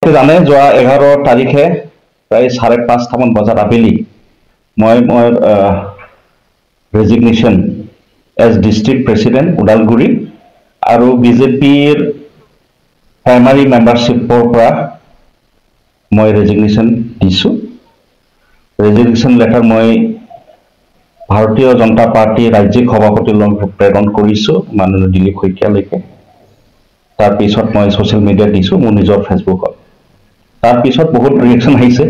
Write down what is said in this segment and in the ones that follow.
আপোনালোকে জানে যোৱা 11 তাৰিখে প্ৰায় 5:30 বজাত আবেলি মই resignation as district president Udalguri আৰু বিজেপিৰ প্ৰাইমাৰী মেম্বাৰশ্বিপৰ পৰা মই ৰেজিগনেশ্যন দিছোঁ। ৰেজিগনেশ্যন লেটাৰ মই ভাৰতীয় জনতা পাৰ্টি ৰাজ্যিক সভাপতিলৈ প্ৰেৰণ কৰিছোঁ মাননীয় দিলীপ শইকীয়ালৈকে। তাৰপিছত মই ছ'চিয়েল মিডিয়াত দিছোঁ মোৰ নিজৰ ফেচবুকত। তাৰপিছত বহুত ৰিয়েকশ্যন আহিছে,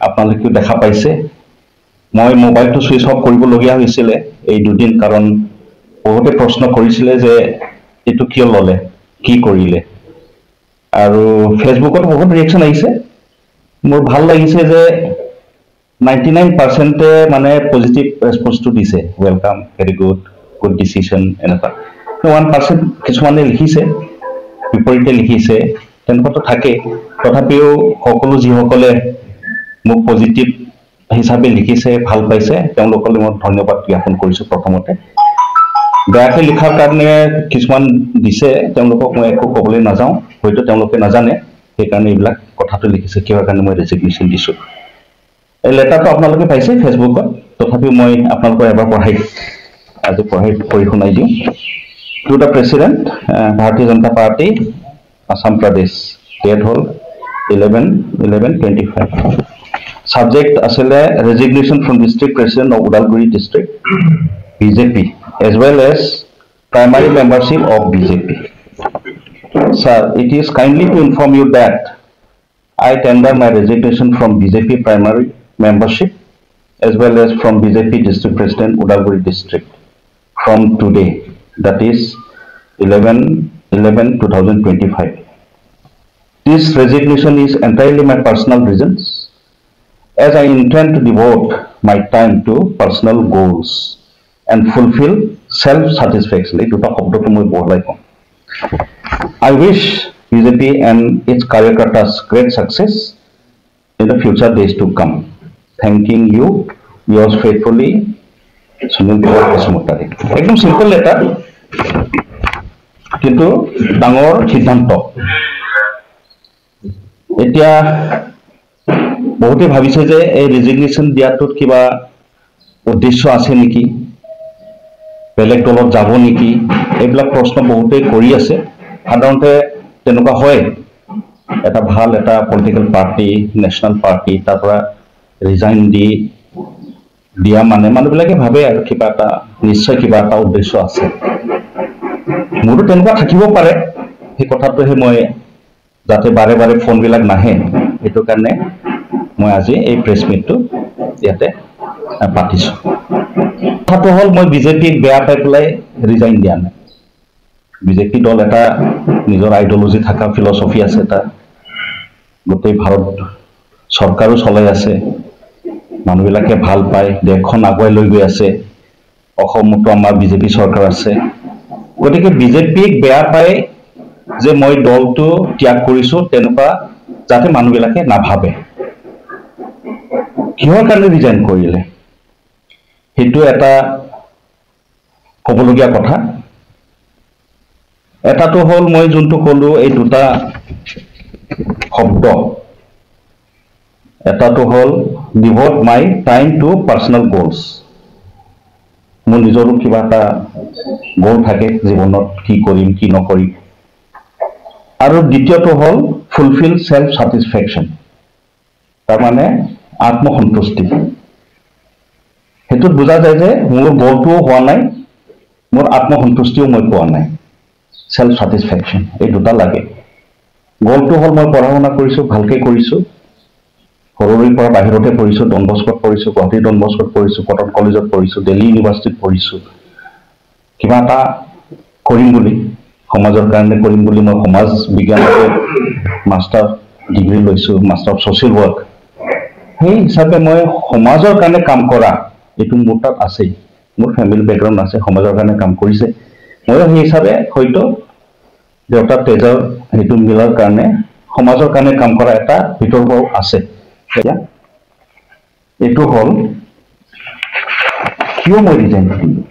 আপোনালোকেও দেখা পাইছে। মই মোবাইলটো ছুইচ অফ কৰিবলগীয়া হৈছিলে এই দুদিন, কাৰণ বহুতে প্ৰশ্ন কৰিছিলে যে এইটো কিয় ল'লে, কি কৰিলে। আৰু ফেচবুকত বহুত ৰিয়েকশ্যন আহিছে। মোৰ ভাল লাগিছে যে 99% মানে পজিটিভ ৰেছপন্সটো দিছে, welcome, very good, good decision এনেকুৱা। 1% কিছুমানে লিখিছে, বিপৰীতে লিখিছে, তেনেকুৱাতো থাকে। তথাপিও সকলো যিসকলে মোক পজিটিভ হিচাপে লিখিছে, ভাল পাইছে, তেওঁলোকলৈ মই ধন্যবাদ জ্ঞাপন কৰিছোঁ। প্ৰথমতে বেয়াকৈ লিখাৰ কাৰণে কিছুমান দিছে, তেওঁলোকক মই একো ক'বলৈ নাযাওঁ, হয়তো তেওঁলোকে নাজানে, সেইকাৰণে এইবিলাক কথাটো লিখিছে কিহৰ কাৰণে মই ৰেজিগনেশ্যন দিছোঁ। এই লেটাৰটো আপোনালোকে পাইছে ফেচবুকত, তথাপিও মই আপোনালোকক এবাৰ আজি পঢ়ি শুনাই দিওঁ। টু দ্য প্ৰেচিডেণ্ট, ভাৰতীয় জনতা পাৰ্টি, আসাম প্ৰদেশ, ডেট হ'ল 11/11/25। Subject asile resignation from district president of Udalguri district BJP as well as primary membership of BJP. Sir, it is kindly to inform you that I tender my resignation from BJP primary membership as well as from BJP district president Udalguri district from today, that is 11/11/2025. This resignation is entirely my personal reasons, as I intend to devote my time to personal goals and fulfill self-satisfaction. I wish BJP and its Karyakartas great success in the future days to come. Thanking you, yours faithfully, Sunil Kumar Kesmutari. একদম simple letter, কিন্তু ডাঙৰ সিদ্ধান্ত। এতিয়া বহুতে ভাবিছে যে এই resignation দিয়াটোত কিবা উদ্দেশ্য আছে নেকি, বেলেগ দলত যাব নেকি, এইবিলাক প্ৰশ্ন বহুতে কৰি আছে। সাধাৰণতে তেনেকুৱা হয়, এটা ভাল এটা পলিটিকেল পাৰ্টি, নেশ্যনেল পাৰ্টি, তাৰ পৰা ৰিজাইন দিয়া মানে মানুহবিলাকে ভাবে আৰু কিবা এটা নিশ্চয় কিবা এটা উদ্দেশ্য আছে। মোৰো তেনেকুৱা থাকিব পাৰে, সেই কথাটোহে মই যাতে বাৰে বাৰে ফোনবিলাক নাহে, সেইটো কাৰণে মই আজি এই প্ৰেছ মিটটো ইয়াতে পাতিছোঁ। কথাটো হ'ল মই বিজেপিক বেয়া পাই পেলাই ৰিজাইন দিয়া নাই। বিজেপি দল এটা নিজৰ আইডিঅলজি থকা ফিলচফি আছে, এটা গোটেই ভাৰত চৰকাৰো চলাই আছে, মানুহবিলাকে ভাল পায়, দেশখন আগুৱাই লৈ গৈ আছে, অসমতো আমাৰ বিজেপি চৰকাৰ আছে। গতিকে বিজেপিক বেয়া পাই যে মই দলটো ত্যাগ কৰিছোঁ তেনেকুৱা যাতে মানুহবিলাকে নাভাবে। কিহৰ কাৰণে ৰিজাইন কৰিলে সেইটো এটা ক'বলগীয়া কথা। এটাটো হ'ল মই যোনটো ক'লো এই দুটা শব্দ, এটাটো হ'ল devote my time to personal goals. মোৰ নিজৰো কিবা এটা গ'ল থাকে জীৱনত, কি কৰিম কি নকৰিম। আৰু দ্বিতীয়টো হ'ল ফুলফিল চেল্ফ ছেটিছফেকশ্যন, তাৰমানে আত্মসন্তুষ্টি। সেইটোত বুজা যায় যে মোৰ গ'লটোও হোৱা নাই, মোৰ আত্মসন্তুষ্টিও মই পোৱা নাই। চেল্ফ ছেটিছফেকশ্যন এই দুটা লাগে। গ'লটো হ'ল মই পঢ়া শুনা কৰিছোঁ, ভালকৈ কৰিছোঁ, সৰুৰে পৰা বাহিৰতে পঢ়িছোঁ, ডন বস্কোত পঢ়িছোঁ, গুৱাহাটী ডন বস্কোত পঢ়িছোঁ, কটন কলেজত পঢ়িছোঁ, দিল্লী ইউনিভাৰ্চিটিত পঢ়িছোঁ। কিবা এটা কৰিম বুলি, সমাজৰ কাৰণে কৰিম বুলি মই সমাজ বিজ্ঞানতে মাষ্টাৰ ডিগ্ৰী লৈছোঁ, মাষ্টাৰ অফ ছ'চিয়েল ৱৰ্ক। সেই হিচাপে মই সমাজৰ কাৰণে কাম কৰা এইটো মোৰ তাত আছেই, মোৰ ফেমিলি বেকগ্ৰাউণ্ড আছে, সমাজৰ কাৰণে কাম কৰিছে। ময়ো সেই হিচাপে হয়তো দেউতাৰ তেজৰ সেইটো মিলাৰ কাৰণে সমাজৰ কাৰণে কাম কৰা এটা ভিতৰ পৰাও আছে। এইটো হ'ল কিয় মই ৰিজাইন দিলোঁ।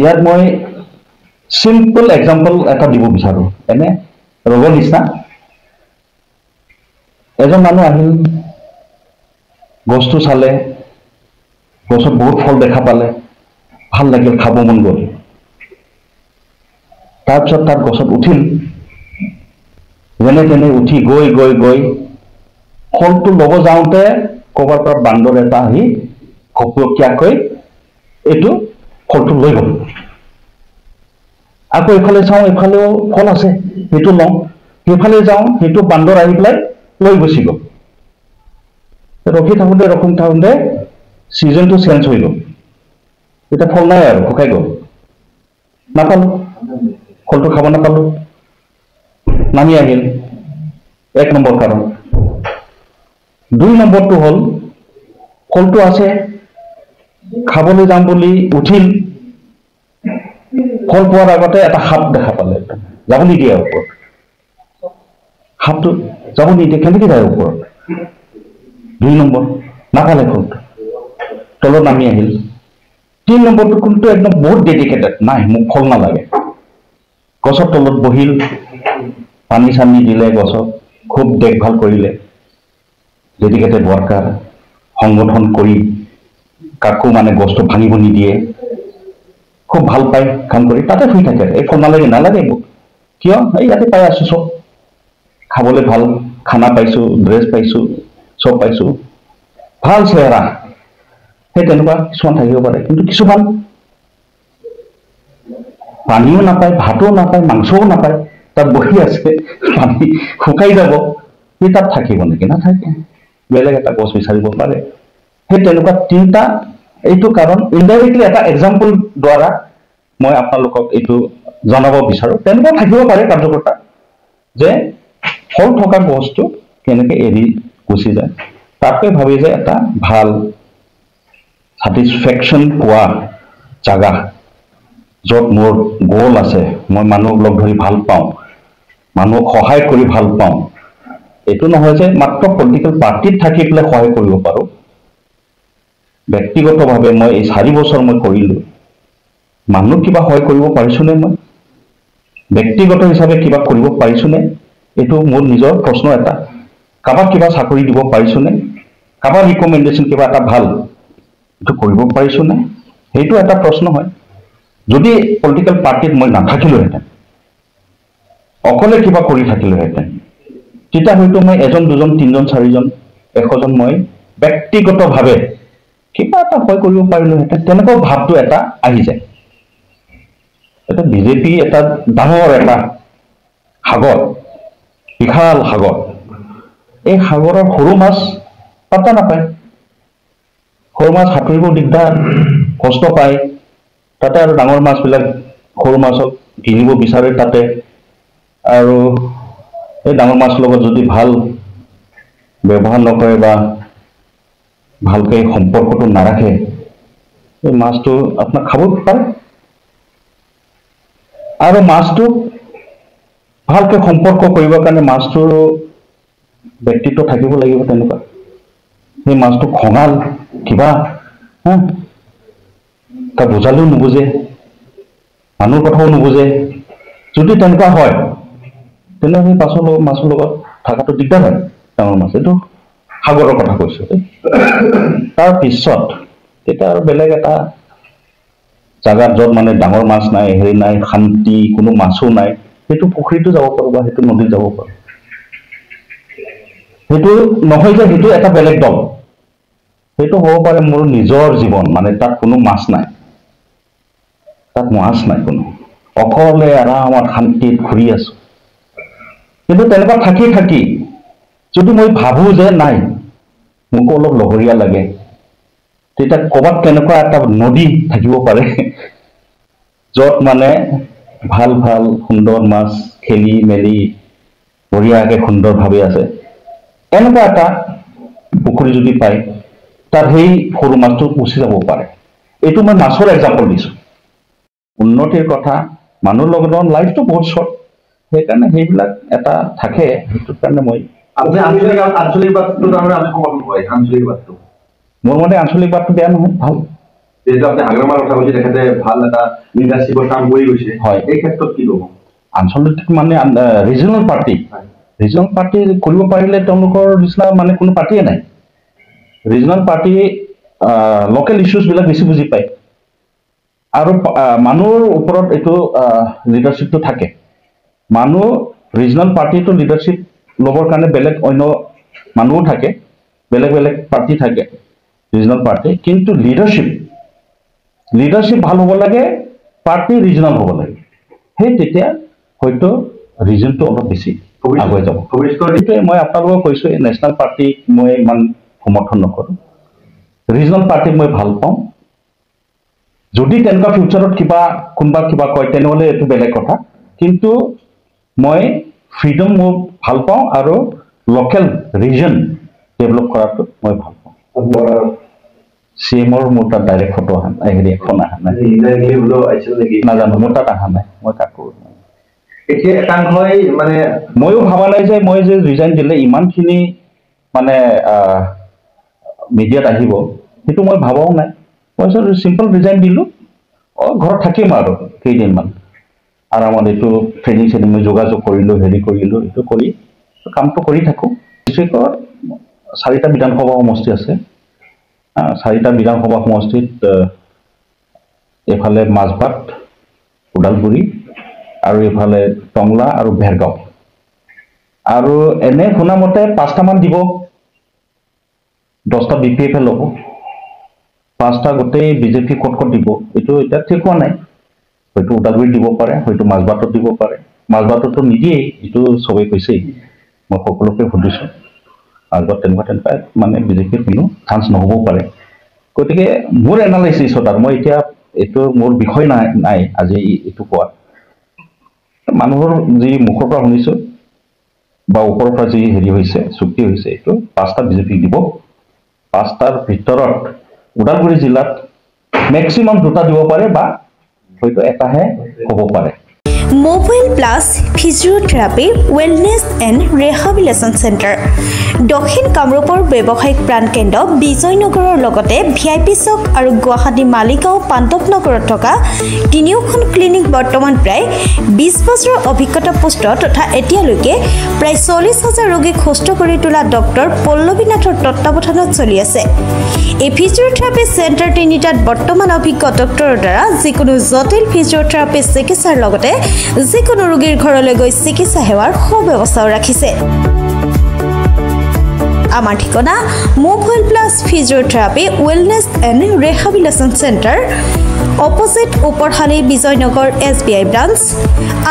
ইয়াত মই চিম্পল এক্সাম্পল এটা দিব বিচাৰোঁ। এনে ৰ'ব নিচিনা এজন মানুহ আহিল, গছটো চালে, গছত বহুত ফল দেখা পালে, ভাল লাগিল, খাব মন গ'ল। তাৰপিছত তাত গছত উঠিল, যেনে তেনে উঠি গৈ গৈ গৈ ফলটো ল'ব যাওঁতে ক'ৰবাৰ পৰা বান্দৰ এটা আহি ঘপকীয়াকৈ এইটো ফলটো লৈ গ'ল। আকৌ এইফালে চাওঁ, এইফালেও ফল আছে, সেইটো লওঁ, সেইফালে যাওঁ, সেইটো বান্দৰ আহি পেলাই লৈ গুচি গ'ল। ৰখি থাকোঁতে ছিজনটো চেঞ্জ হৈ গ'ল। এতিয়া ফল নাই আৰু, শুকাই গ'ল, নাপালোঁ, ফলটো খাব নাপালোঁ, নামি আহিল। 1 নম্বৰ কাৰণ। 2 নম্বৰটো হ'ল, ফলটো আছে, খাবলৈ যাম বুলি উঠিল, ফল পোৱাৰ আগতে এটা সাপ দেখা পালে, যাব নিদিয়ে ওপৰত। সাপটো যাব নিদিয়ে, কেনেকৈ যায় ওপৰত? 2 নম্বৰ, নাপালে ফলটো, তলত নামি আহিল। 3 নম্বৰটো কোনটো একদম বহুত ডেডিকেটেড, নাই মোক ফল নালাগে। গছৰ তলত বহিল, পানী চানী দিলে গছক, খুব দেখভাল কৰিলে, ডেডিকেটেড ৱৰ্কাৰ, সংগঠন কৰি কাকো মানে গছটো ভাঙিব নিদিয়ে, খুব ভাল পায় কাম কৰি, তাতে শুই থাকে। এই ফল নালাগে, নালাগে মোক, কিয়? এই ইয়াতে পাই আছো, চব খাবলৈ ভাল, খানা পাইছো, ড্ৰেছ পাইছো, চব পাইছো, ভাল চেহেৰা। সেই তেনেকুৱা কিছুমান থাকিব পাৰে। কিন্তু কিছুমান পানীও নাপায়, ভাতো নাপায়, মাংসও নাপায়, তাত বহি আছে, পানী শুকাই যাব, সি তাত থাকিব নেকি? নাথাকে, বেলেগ এটা গছ বিচাৰিব পাৰে। সেই তেনেকুৱা 3টা, এইটো কাৰণ ইনডাইৰেক্টলি এটা এক্সাম্পল দ্বাৰা মই আপোনালোকক এইটো জনাব বিচাৰো। তেনেকুৱা থাকিব পাৰে কাৰ্যকৰ্তা, যে ফল থকা গছটো কেনেকে এৰি গুচি যায়, তাকে ভাবি যে এটা ভাল ছেটিছফেকশ্যন পোৱা জাগা, য'ত মোৰ গ'ল আছে, মই মানুহক লগ ধৰি ভাল পাওঁ, মানুহক সহায় কৰি ভাল পাওঁ। এইটো নহয় যে মাত্ৰ পলিটিকেল পাৰ্টিত থাকি পেলাই সহায় কৰিব পাৰোঁ। ব্যক্তিগতভাৱে মই এই 4 বছৰ মই কৰিলোঁ, মানুহক কিবা সহায় কৰিব পাৰিছোনে? মই ব্যক্তিগত হিচাপে কিবা কৰিব পাৰিছোনে? এইটো মোৰ নিজৰ প্ৰশ্ন এটা। কাৰোবাক কিবা চাকৰি দিব পাৰিছোনে? কাৰোবাৰ ৰিকমেণ্ডেশ্যন কিবা এটা ভাল, এইটো কৰিব পাৰিছোনে? সেইটো এটা প্ৰশ্ন হয়। যদি পলিটিকেল পাৰ্টিত মই নাথাকিলোহেঁতেন, অকলে কিবা কৰি থাকিলোহেঁতেন, তেতিয়া হয়তো মই 1, 2, 3, 4, 100জন মই ব্যক্তিগতভাৱে কিবা এটা সহায় কৰিব পাৰিলোহেঁতেন, তেনেকুৱা ভাৱটো এটা আহি যায়। এটা বিজেপি এটা ডাঙৰ এটা সাগৰ, বিশাল সাগৰ, এই সাগৰৰ সৰু মাছ পাত্তা নাপায়, সৰু মাছ সাঁতুৰিব দিগদাৰ, কষ্ট পায়, তাতে আৰু ডাঙৰ মাছবিলাক সৰু মাছক কিনিব বিচাৰে তাতে, আৰু এই ডাঙৰ মাছৰ লগত যদি ভাল ব্যৱহাৰ নকৰে বা ভালকে সম্পৰ্কটো নাৰাখে, এই মাছটো আপোনাক খাব পাৰে। আৰু মাছটো ভালকে সম্পৰ্ক কৰিবৰ কাৰণে মাছটোৰ ব্যক্তিত্ব থাকিব লাগিব তেনেকুৱা। সেই মাছটো খঙাল কিবা, তাক বুজালেও নুবুজে, মানুহৰ কথাও নুবুজে। যদি তেনেকুৱা হয়, তেনেহ'লে মাছৰ লগত থকাটো দিগদাৰ হয়। ডাঙৰ মাছ, এইটো সাগৰৰ কথা কৈছো। তাৰ পিছত তেতিয়া আৰু বেলেগ এটা জাগাত, য'ত মানে ডাঙৰ মাছ নাই, হেৰি নাই, শান্তি, কোনো মাছো নাই, সেইটো পুখুৰীতো যাব পাৰো বা সেইটো নদীত যাব পাৰো। সেইটো নহয় যে সেইটো এটা বেলেগ দল, সেইটো হ'ব পাৰে মোৰ নিজৰ জীৱন, মানে তাত কোনো মাছ নাই, তাত মাছ নাই কোনো, অকলে আৰামত শান্তিত ঘূৰি আছো। কিন্তু তেনেকুৱা থাকি থাকি যদি মই ভাবো যে নাই, মোকো অলপ লগৰীয়া লাগে, তেতিয়া ক'ৰবাত তেনেকুৱা এটা নদী থাকিব পাৰে, য'ত মানে ভাল ভাল সুন্দৰ মাছ খেলি মেলি বঢ়িয়াকে সুন্দৰভাৱে আছে, এনেকুৱা এটা পুখুৰী যদি পায়, তাত সেই সৰু মাছটো গুচি যাব পাৰে। এইটো মই মাছৰ এক্সাম্পল দিছো। উন্নতিৰ কথা, মানুহৰ লগত লাইফটো বহুত শ্বৰ্ট, সেইকাৰণে সেইবিলাক এটা থাকে। সেইটো কাৰণে মই আঞ্চলিক বাদটো তাৰমানে আমি সমৰ্থন কৰে, আঞ্চলিক বাদটো মোৰ মতে আঞ্চলিক বাদটো বেয়া নহয়, ভাল। যেহেতু আপুনি হাগ্ৰামাৰ কথা কৈছে, তেখেতে ভাল এটা লিডাৰশ্বিপৰ কাম কৰি গৈছে, হয়। এই ক্ষেত্ৰত কি ক'ব? আঞ্চলিক মানে ৰিজনেল পাৰ্টি, ৰিজনেল পাৰ্টি কৰিব পাৰিলে তেওঁলোকৰ নিচিনা মানে কোনো পাৰ্টিয়ে নাই ৰিজনেল পাৰ্টি লোকেল ইছ্যুছবিলাক বেছি বুজি পায় আৰু মানুহৰ ওপৰত এইটো লিডাৰশ্বিপটো থাকে মানুহ ৰিজনেল পাৰ্টিটো লিডাৰশ্বিপ ল'বৰ কাৰণে বেলেগ অন্য মানুহো থাকে বেলেগ বেলেগ পাৰ্টি থাকে ৰিজনেল পাৰ্টি কিন্তু লিডাৰশ্বিপ ভাল হ'ব লাগে পাৰ্টি ৰিজনেল হ'ব লাগে সেই তেতিয়া হয়তো ৰিজনটো অলপ বেছি আগুৱাই যাব সেইটোৱে মই আপোনালোকক কৈছোঁ এই নেশ্যনেল পাৰ্টিক মই ইমান সমৰ্থন নকৰোঁ ৰিজনেল পাৰ্টিক মই ভাল পাওঁ যদি তেনেকুৱা ফিউচাৰত কোনোবা কিবা কয় তেনেহ'লে এইটো বেলেগ কথা কিন্তু মই ফ্ৰীডম মই ভাল পাওঁ আৰু লোকেল ৰিজন ডেভেলপ কৰাটো মই ভাল পাওঁ CMৰ মোৰ তাত ডাইৰেক্ট ফটো অহা নাই এখন অহা নাই নাজানো মোৰ তাত অহা নাই মই কাকো এতিয়া একাংশই মানে ময়ো ভাবা নাই যে মই যে ৰিজাইন দিলে ইমানখিনি মানে মিডিয়াত আহিব সেইটো মই ভাবাও নাই মই চিম্পল ৰিজাইন দিলোঁ ঘৰত থাকিম আৰু কেইদিনমান আৰামত এইটো ট্ৰেইনিং মই যোগাযোগ কৰিলোঁ কৰিলোঁ এইটো কৰি কামটো কৰি থাকোঁ ডিষ্ট্ৰিক্টত 4টা বিধানসভা সমষ্টি আছে 4টা বিধানসভা সমষ্টিত এফালে মাজবাট ওদালগুৰি আৰু এফালে টংলা আৰু ভেৰগাঁও আৰু এনে শুনামতে 5টামান দিব 10টা BPF ল'ব 5টা গোটেই বিজেপি ক'ত দিব এইটো এতিয়া ঠিক হোৱা নাই হয়তো ওদালগুৰিত দিব পাৰে হয়তো মাজবাটত দিব পাৰে মাজবাটতো নিদিয়েই এইটো চবেই কৈছেই মই সকলোকে সুধিছোঁ মাজবাট তেনেকুৱা মানে বিজেপিৰ কোনো চান্স নহ'বও পাৰে গতিকে মোৰ এনালাইচিছত আৰু মই এতিয়া এইটো মোৰ বিষয় নাই আজি এইটো কোৱা মানুহৰ যি মুখৰ পৰা শুনিছোঁ বা ওপৰৰ পৰা যি হৈছে চুক্তি হৈছে এইটো 5টা বিজেপি দিব 5টাৰ ভিতৰত ওদালগুৰি জিলাত মেক্সিমাম 2টা দিব পাৰে বা হয়তো এটাহে হ'ব পাৰে mobile plus physiotherapy wellness and rehabilitation centre দক্ষিণ কামৰূপৰ ব্যৱসায়িক প্ৰাণকেন্দ্ৰ বিজয়নগৰৰ লগতে VIP চক আৰু গুৱাহাটী মালিগাঁও পাণ্ডৱনগৰত থকা 3খন ক্লিনিক বৰ্তমান প্ৰায় 20 বছৰৰ অভিজ্ঞতা পুষ্ট তথা এতিয়ালৈকে প্ৰায় 40,000 ৰোগীক সুস্থ কৰি তোলা ডক্টৰ পল্লৱী নাথৰ তত্ত্বাৱধানত চলি আছে এই ফিজিওথেৰাপি চেণ্টাৰ 3টাত বৰ্তমান অভিজ্ঞ ডক্টৰৰ দ্বাৰা যিকোনো জটিল ফিজিওথেৰাপি চিকিৎসাৰ লগতে যিকোনো ৰোগীৰ ঘৰলৈ গৈ চিকিৎসা সেৱাৰ সুব্যৱস্থাও ৰাখিছে আমাৰ ঠিকনা mobile plus physiotherapy wellness and rehabilitation centre opposite Uparhali Bijoynagar SBI branch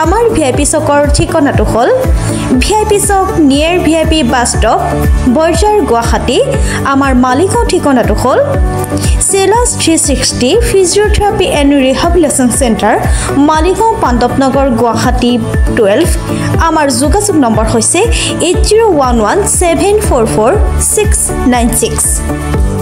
আমাৰ VIP চকৰ ঠিকনাটো হ'ল VIP Chowk near VIP bus stop Borjhar Guwahati আমাৰ মালিগাঁও ঠিকনাটো হ'ল Celas 360 physiotherapy and rehabilitation centre Maligaon Pandavnagar Guwahati 12 আমাৰ যোগাযোগ নম্বৰ হৈছে 8011744696